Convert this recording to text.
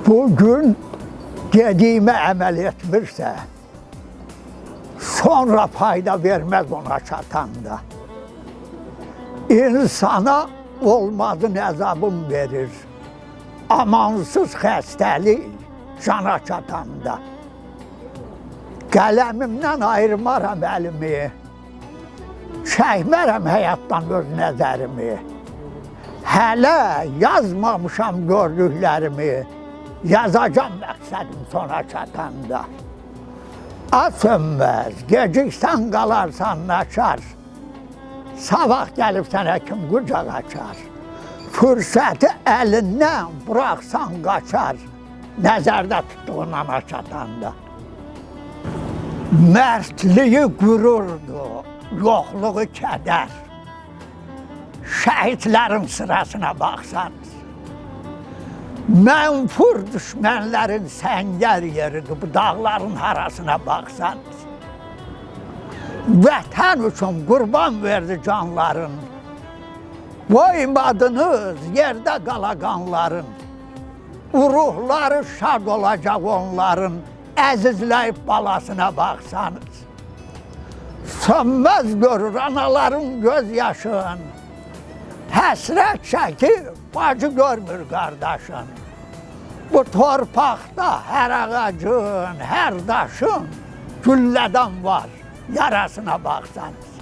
bugün dediğime əməl etmirsə, sonra fayda vermez ona çatanda. İnsana olmazın əzabın verir, amansız xəstəlik cana çatanda. Qələmimdən ayırmaram əlimi, çəkmərəm həyatdan öz nəzərimi. Hələ yazmamışam gördüklərimi, yazacam məqsədim sona çatanda. Az sönməz, geciksən qalarsan naçar, sabah gəlib sənə kim qucaq açar. Fürsəti əlindən buraxsan qaçar, nəzərdə tutduğun ana çatanda. Mərdliyi qürurdur, yoxluğu kədər. Şəhidlərin sırasına baxsanız, mənfur düşmənlərin səngər yeridir, bu dağların harasına baxsanız. Vətən üçün qurban verdi canların, qoymadınız yerdə qalaqanların. Ruhları şad olacaq onların, əzizləyib balasına baxsanız. Sönməz görür anaların göz yaşın, həsrət çəkir, bacı görmür qardaşın. Bu torpaqda hər ağacın, hər daşın güllədən var, yarasına baxsanız.